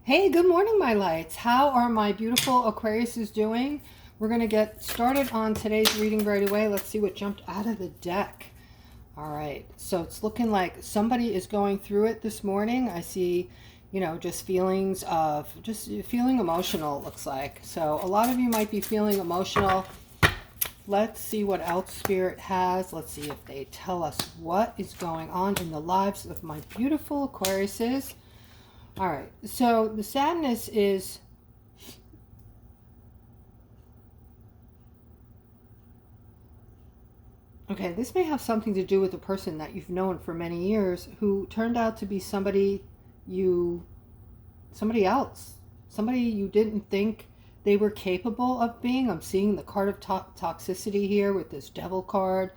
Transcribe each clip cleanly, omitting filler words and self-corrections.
Hey, good morning, my lights. How are my beautiful Aquariuses doing? We're going to get started on today's reading right away. Let's see what jumped out of the deck. All right, so it's looking like somebody is going through it this morning. I see, just feelings of just feeling emotional, it looks like. So a lot of you might be feeling emotional. Let's see what else Spirit has. Let's see if they tell us what is going on in the lives of my beautiful Aquariuses. All right, so the sadness is, okay, this may have something to do with a person that you've known for many years who turned out to be you, somebody else, somebody you didn't think they were capable of being. I'm seeing the card of toxicity here with this devil card.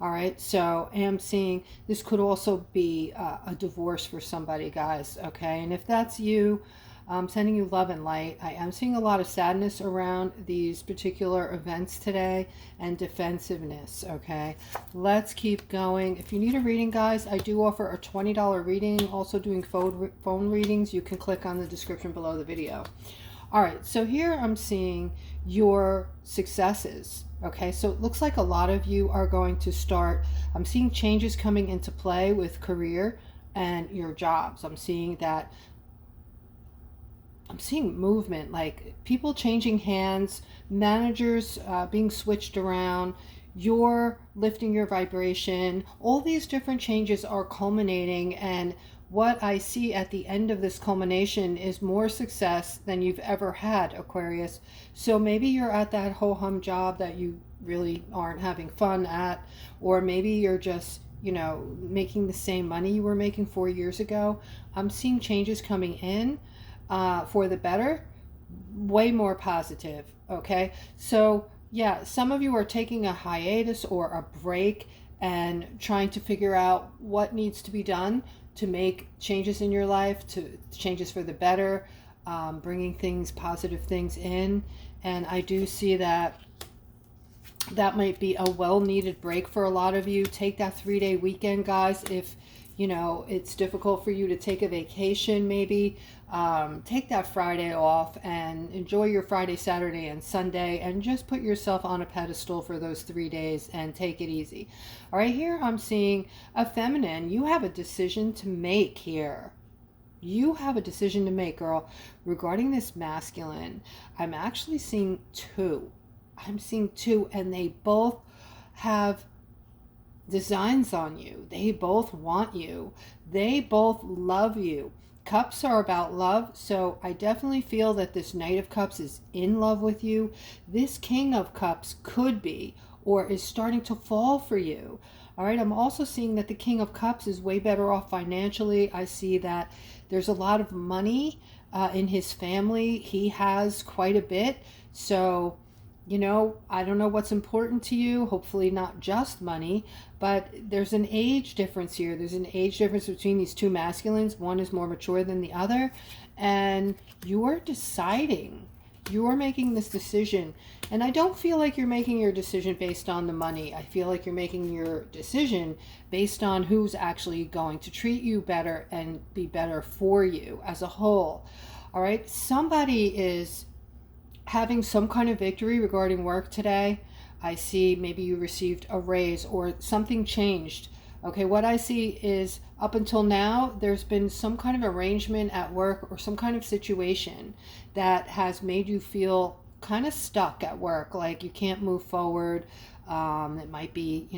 All right, so I am seeing this could also be a divorce for somebody, guys. Okay, and if that's you, I'm sending you love and light. I am seeing a lot of sadness around these particular events today and defensiveness. Okay, let's keep going. If you need a reading, guys, I do offer a $20 reading. Also doing phone readings. You can click on the description below the video. All right, so here I'm seeing your successes. Okay, so it looks like a lot of you are going to start, I'm seeing changes coming into play with career and your jobs. I'm seeing movement, like people changing hands, managers being switched around, you're lifting your vibration. All these different changes are culminating, and what I see at the end of this culmination is more success than you've ever had, Aquarius. So maybe you're at that ho-hum job that you really aren't having fun at, or maybe you're just, making the same money you were making 4 years ago. I'm seeing changes coming in for the better, way more positive. Okay, so yeah, some of you are taking a hiatus or a break and trying to figure out what needs to be done to make changes in your life, to changes for the better, bringing positive things in. And I do see that might be a well-needed break for a lot of you. Take that 3-day weekend, guys. If it's difficult for you to take a vacation, maybe take that Friday off and enjoy your Friday, Saturday, and Sunday, and just put yourself on a pedestal for those 3 days and take it easy. All right, here I'm seeing a feminine. You have a decision to make here. You have a decision to make, girl. Regarding this masculine, I'm actually seeing two. I'm seeing two, and they both have designs on you. They both want you. They both love you. Cups are about love, so I definitely feel that this Knight of Cups is in love with you. This King of Cups could be or is starting to fall for you. All right, I'm also seeing that the King of Cups is way better off financially. I see that there's a lot of money in his family. He has quite a bit, so I don't know what's important to you. Hopefully not just money, but there's an age difference here. There's an age difference between these two masculines. One is more mature than the other, and you're deciding. You're making this decision, and I don't feel like you're making your decision based on the money. I feel like you're making your decision based on who's actually going to treat you better and be better for you as a whole. All right, somebody is having some kind of victory regarding work today. I see maybe you received a raise or something changed. Okay, what I see is up until now, there's been some kind of arrangement at work or some kind of situation that has made you feel kind of stuck at work, like you can't move forward. It might be,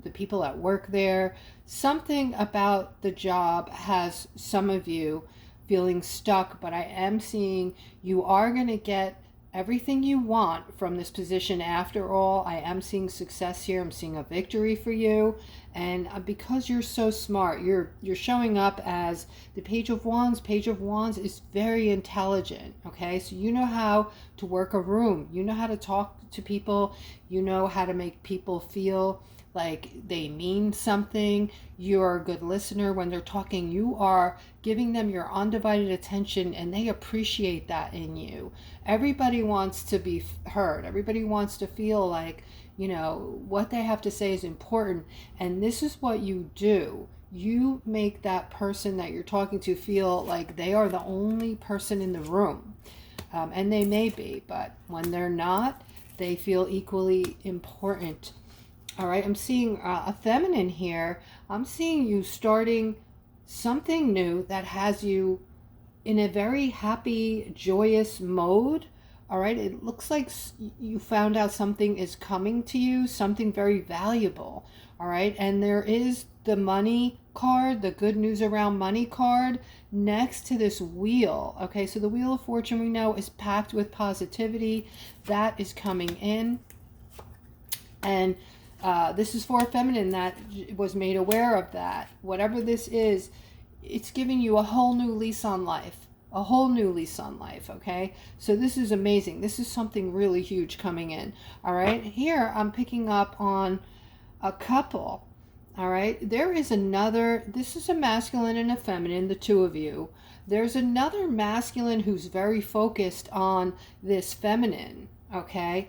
the people at work there. Something about the job has some of you feeling stuck, but I am seeing you are going to get everything you want from this position. After all, I am seeing success here. I'm seeing a victory for you, and because you're so smart, you're showing up as the Page of Wands. Page of Wands is very intelligent. Okay, so you know how to work a room, you know how to talk to people, you know how to make people feel like they mean something. You're a good listener when they're talking. You are giving them your undivided attention, and they appreciate that in you. Everybody wants to be heard. Everybody wants to feel like, what they have to say is important. And this is what you do. You make that person that you're talking to feel like they are the only person in the room. And they may be, but when they're not, they feel equally important. All right, I'm seeing a feminine here. I'm seeing you starting something new that has you in a very happy, joyous mode. All right, it looks like you found out something is coming to you, something very valuable. All right, and there is the money card, the good news around money card next to this wheel. Okay, so the Wheel of Fortune, we know, is packed with positivity. That is coming in. And this is for a feminine that was made aware of that. Whatever this is, it's giving you a whole new lease on life. A whole new lease on life, okay? So this is amazing. This is something really huge coming in, all right? Here, I'm picking up on a couple, all right? There is another, this is a masculine and a feminine, the two of you. There's another masculine who's very focused on this feminine, okay?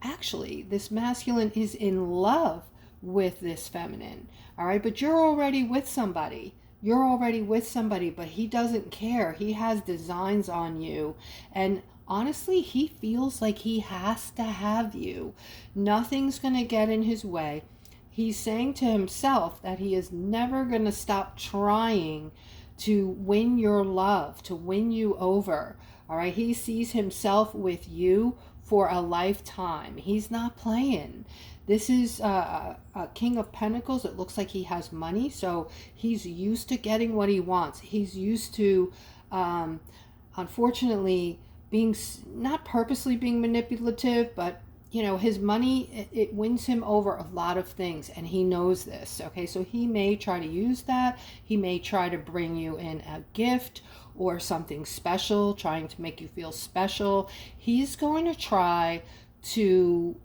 Actually, this masculine is in love with this feminine, all right? But you're already with somebody. You're already with somebody, but he doesn't care. He has designs on you. And honestly, he feels like he has to have you. Nothing's going to get in his way. He's saying to himself that he is never going to stop trying to win your love, to win you over. All right, he sees himself with you for a lifetime. He's not playing. This is a King of Pentacles. It looks like he has money, so he's used to getting what he wants. He's used to, unfortunately, being not purposely being manipulative, but you know, his money, it wins him over a lot of things, and he knows this. Okay, so he may try to use that. He may try to bring you in a gift or something special, trying to make you feel special. He's going to try to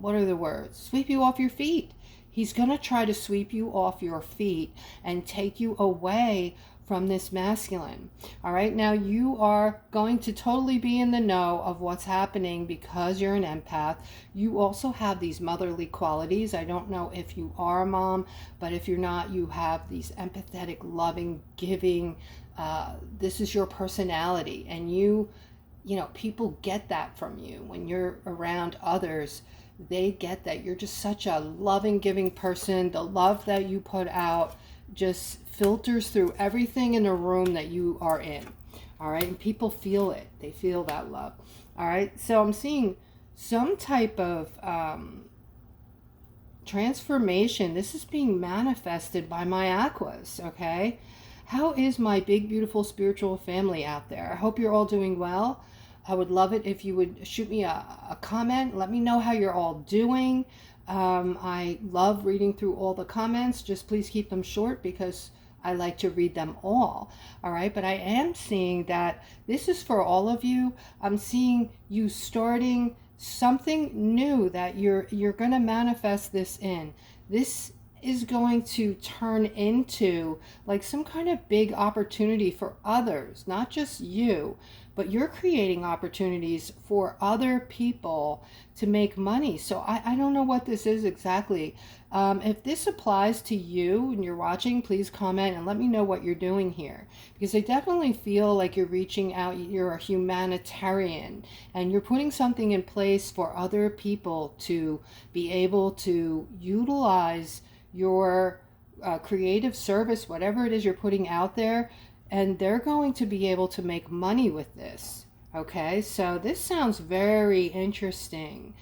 what are the words? Sweep you off your feet. He's going to try to sweep you off your feet and take you away from this masculine. All right, now you are going to totally be in the know of what's happening because you're an empath. You also have these motherly qualities. I don't know if you are a mom, but if you're not, you have these empathetic, loving, giving. This is your personality, and you know, people get that from you when you're around others. They get that you're just such a loving, giving person. The love that you put out just filters through everything in the room that you are in. All right, and people feel it. They feel that love. All right, so I'm seeing some type of transformation. This is being manifested by my aquas. Okay, how is my big, beautiful spiritual family out there? I hope you're all doing well. I would love it if you would shoot me a comment. Let me know how you're all doing. I love reading through all the comments. Just please keep them short because I like to read them all. All right, but I am seeing that this is for all of you. I'm seeing you starting something new that you're going to manifest this in. This is going to turn into like some kind of big opportunity for others, not just you, but you're creating opportunities for other people to make money. So I don't know what this is exactly. If this applies to you and you're watching, please comment and let me know what you're doing here. Because I definitely feel like you're reaching out, you're a humanitarian, and you're putting something in place for other people to be able to utilize your creative service, whatever it is you're putting out there, and they're going to be able to make money with this. Okay, so this sounds very interesting.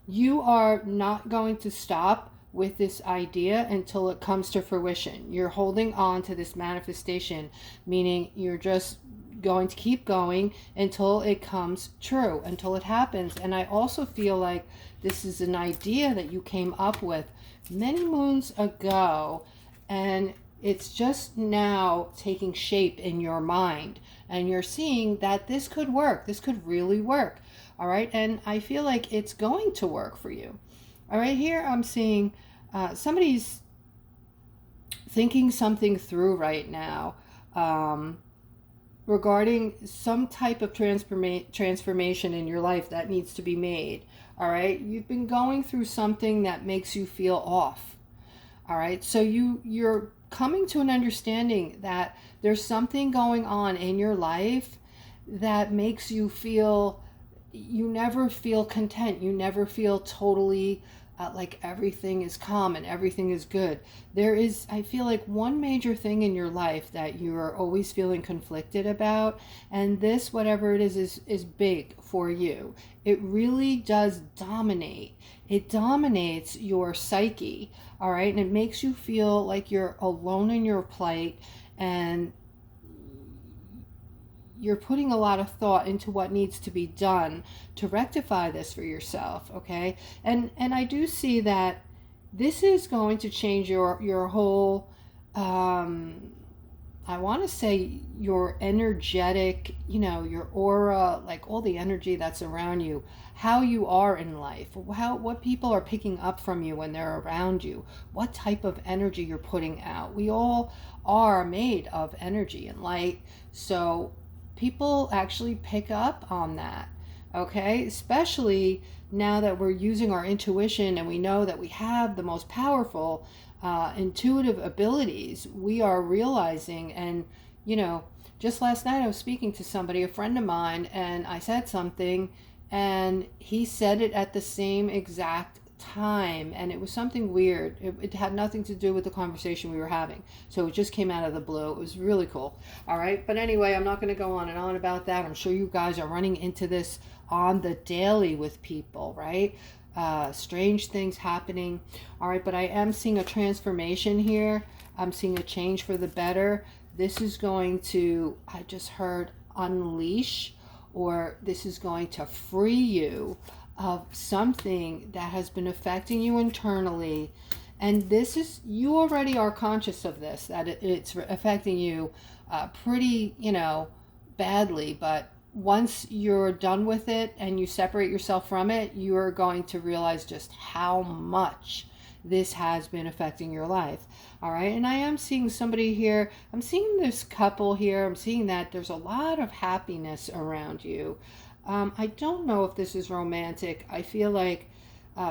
You are not going to stop with this idea until it comes to fruition. You're holding on to this manifestation, meaning you're just going to keep going until it comes true, until it happens. And I also feel like this is an idea that you came up with many moons ago, and it's just now taking shape in your mind, and you're seeing that this could work. This could really work. All right, and I feel like it's going to work for you. All right, here I'm seeing somebody's thinking something through right now. regarding some type of transformation in your life that needs to be made. All right, you've been going through something that makes you feel off. All right, so you're coming to an understanding that there's something going on in your life that makes you feel, you never feel content, you never feel totally like everything is calm and everything is good. There is, I feel like, one major thing in your life that you are always feeling conflicted about, and this, whatever it is big for you. It really does dominate. It dominates your psyche, all right? And it makes you feel like you're alone in your plight, and you're putting a lot of thought into what needs to be done to rectify this for yourself, okay? And I do see that this is going to change your whole, I want to say your energetic, your aura, like all the energy that's around you, how you are in life, what people are picking up from you when they're around you, what type of energy you're putting out. We all are made of energy and light, so people actually pick up on that, okay? Especially now that we're using our intuition and we know that we have the most powerful intuitive abilities. We are realizing, and just last night I was speaking to somebody, a friend of mine, and I said something and he said it at the same exact time, and it was something weird. It had nothing to do with the conversation we were having, so it just came out of the blue. It was really cool. All right, but anyway, I'm not going to go on and on about that. I'm sure you guys are running into this on the daily with people, right? Strange things happening. All right, but I am seeing a transformation here. I'm seeing a change for the better. This is going to, I just heard, unleash, or this is going to free you of something that has been affecting you internally. And this is, you already are conscious of this, that it's affecting you pretty, badly. But once you're done with it and you separate yourself from it, you're going to realize just how much this has been affecting your life. All right, and I am seeing somebody here. I'm seeing this couple here. I'm seeing that there's a lot of happiness around you. I don't know if this is romantic. I feel like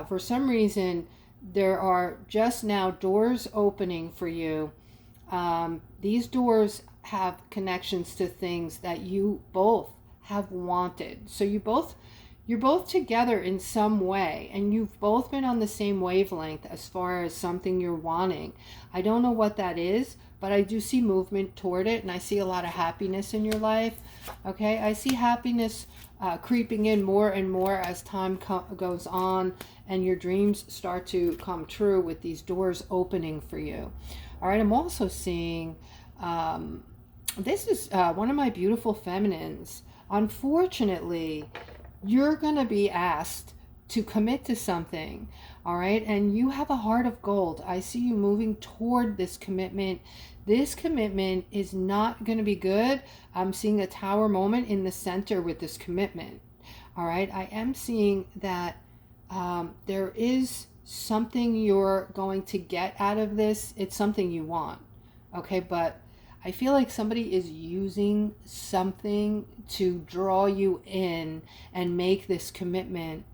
for some reason there are just now doors opening for you. These doors have connections to things that you both have wanted. So you're both together in some way, and you've both been on the same wavelength as far as something you're wanting. I don't know what that is, but I do see movement toward it, and I see a lot of happiness in your life. Okay, I see happiness creeping in more and more as time goes on, and your dreams start to come true with these doors opening for you. All right, I'm also seeing, this is one of my beautiful feminines. Unfortunately, you're going to be asked to commit to something, all right? And you have a heart of gold. I see you moving toward this commitment. This commitment is not going to be good. I'm seeing a tower moment in the center with this commitment, all right? I am seeing that there is something you're going to get out of this. It's something you want, okay? But I feel like somebody is using something to draw you in and make this commitment.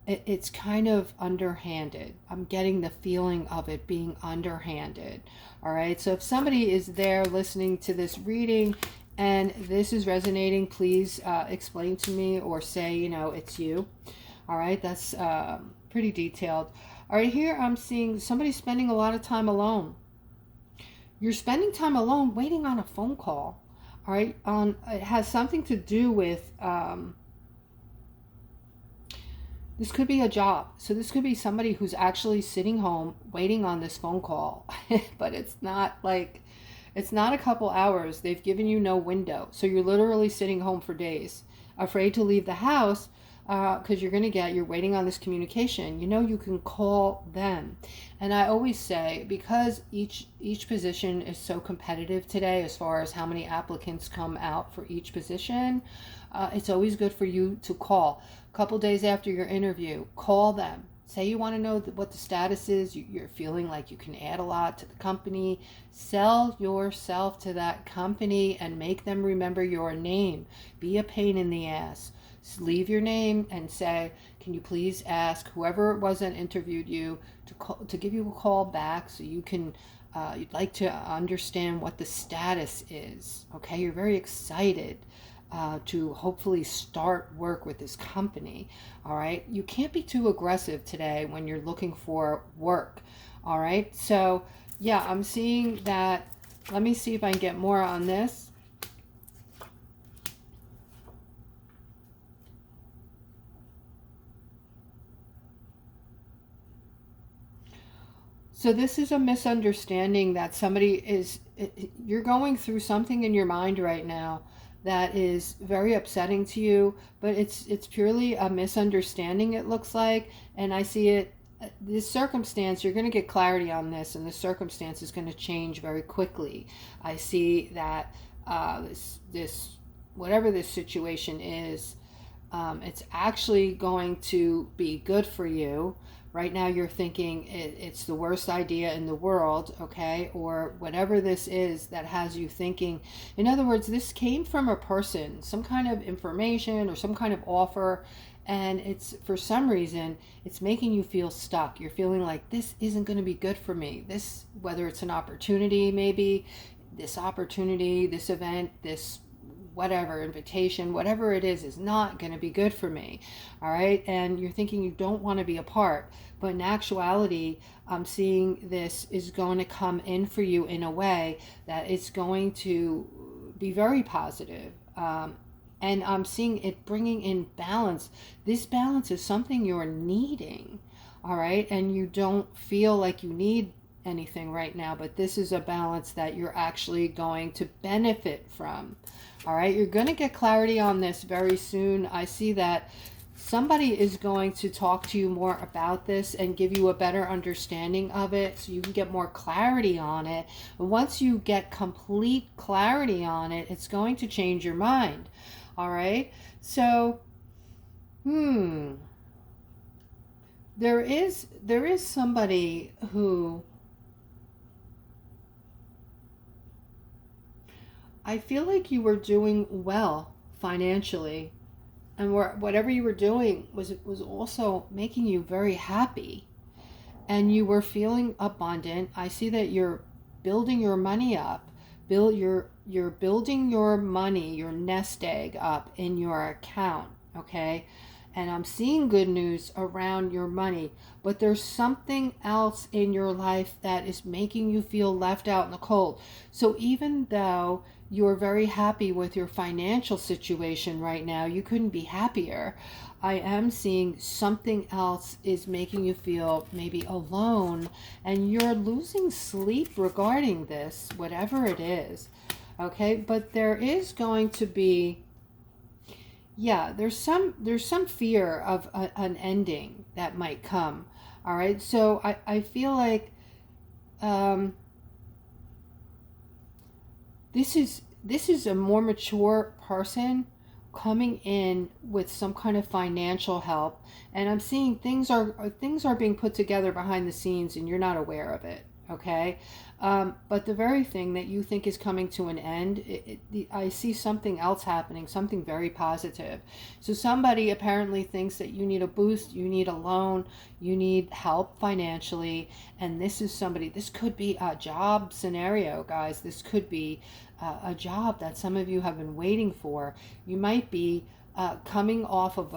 It's kind of underhanded. I'm getting the feeling of it being underhanded. All right. So if somebody is there listening to this reading and this is resonating, please explain to me or say, it's you. All right. That's pretty detailed. All right, here I'm seeing somebody spending a lot of time alone. You're spending time alone waiting on a phone call. All right, it has something to do with, this could be a job. So this could be somebody who's actually sitting home waiting on this phone call. But it's not a couple hours. They've given you no window. So you're literally sitting home for days, afraid to leave the house, because you're waiting on this communication. You can call them. And I always say, because each position is so competitive today as far as how many applicants come out for each position, it's always good for you to call. A couple days after your interview, call them. say you want to know what the status is, you're feeling like you can add a lot to the company, sell yourself to that company and make them remember your name. Be a pain in the ass. Leave your name and say, can you please ask whoever it was that interviewed you to give you a call back, so you can you'd like to understand what the status is. Okay, you're very excited to hopefully start work with this company. All right, you can't be too aggressive today when you're looking for work. All right, so yeah, I'm seeing that. Let me see if I can get more on this. So this is a misunderstanding that somebody is, you're going through something in your mind right now that is very upsetting to you, but it's purely a misunderstanding, it looks like. And I see it, this circumstance, you're going to get clarity on this, and the circumstance is going to change very quickly. I see that this whatever this situation is, it's actually going to be good for you. Right now you're thinking it's the worst idea in the world, okay? Or whatever this is that has you thinking. In other words, this came from a person, some kind of information or some kind of offer, and it's, for some reason, it's making you feel stuck. You're feeling like this isn't going to be good for me. This, whether it's an opportunity, maybe this opportunity, this event, this whatever invitation, whatever it is not going to be good for me. All right, and you're thinking you don't want to be a part, but in actuality, I'm seeing this is going to come in for you in a way that it's going to be very positive. And I'm seeing it bringing in balance. This balance is something you're needing. All right, and you don't feel like you need anything right now, but this is a balance that you're actually going to benefit from. All right, you're going to get clarity on this very soon. I see that somebody is going to talk to you more about this and give you a better understanding of it, so you can get more clarity on it. And once you get complete clarity on it, it's going to change your mind. All right, so there is somebody who, I feel like you were doing well financially, and whatever you were doing was also making you very happy, and you were feeling abundant. I see that you're building your money up. You're building your money, your nest egg up in your account, okay? And I'm seeing good news around your money, but there's something else in your life that is making you feel left out in the cold. So even though you're very happy with your financial situation right now, you couldn't be happier. I am seeing something else is making you feel maybe alone, and you're losing sleep regarding this, whatever it is. Okay, but there is going to be, yeah, there's some fear of an ending that might come. All right, so I feel like this is a more mature person coming in with some kind of financial help, and I'm seeing things are being put together behind the scenes, and you're not aware of it. Okay, but the very thing that you think is coming to an end, I see something else happening, something very positive. So somebody apparently thinks that you need a boost, you need a loan, you need help financially, and this is somebody, this could be a job scenario, guys. This could be a job that some of you have been waiting for. You might be coming off of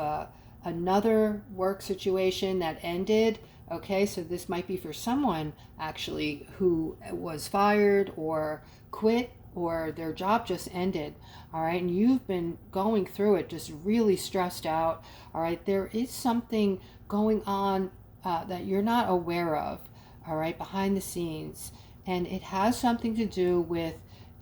another work situation that ended. Okay, so this might be for someone actually who was fired or quit, or their job just ended. All right, and you've been going through it, just really stressed out. All right, there is something going on that you're not aware of, all right, behind the scenes, and it has something to do with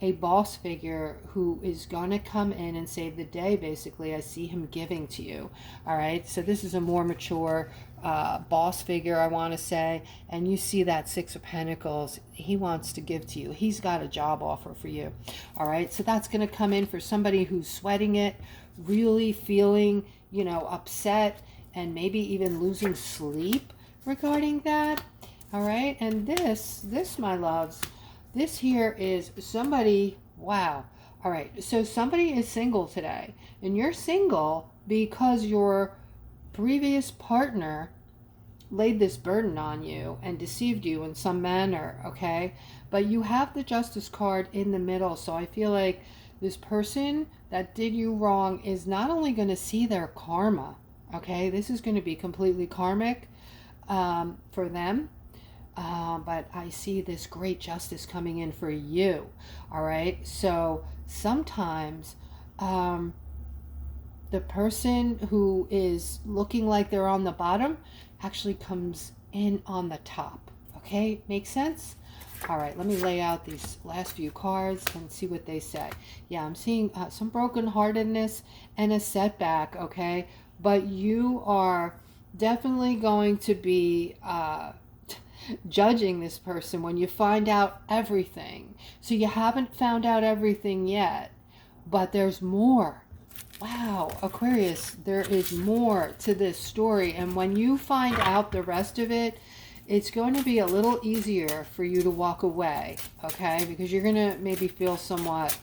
a boss figure who is going to come in and save the day. Basically, I see him giving to you. All right, so this is a more mature boss figure, I want to say, and you see that Six of Pentacles. He wants to give to you. He's got a job offer for you. All right, so that's going to come in for somebody who's sweating it, really feeling, upset, and maybe even losing sleep. regarding that. All right. And this, my loves, this here is somebody, wow. All right. So somebody is single today, and you're single because your previous partner laid this burden on you and deceived you in some manner, okay? But you have the Justice card in the middle, so I feel like this person that did you wrong is not only going to see their karma, okay? This is going to be completely karmic for them, but I see this great justice coming in for you, all right? So sometimes the person who is looking like they're on the bottom actually comes in on the top. Okay, makes sense? All right, let me lay out these last few cards and see what they say. Yeah, I'm seeing some brokenheartedness and a setback, okay? But you are definitely going to be judging this person when you find out everything. So you haven't found out everything yet, but there's more. Wow, Aquarius, there is more to this story. And when you find out the rest of it, it's going to be a little easier for you to walk away, okay? Because you're going to maybe feel somewhat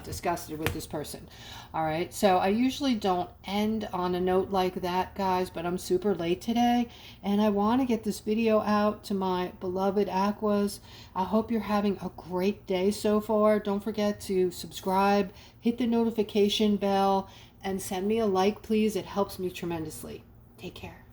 disgusted with this person. All right, so I usually don't end on a note like that, guys, but I'm super late today, and I want to get this video out to my beloved Aquas. I hope you're having a great day so far. Don't forget to subscribe, hit the notification bell, and send me a like, please. It helps me tremendously. Take care.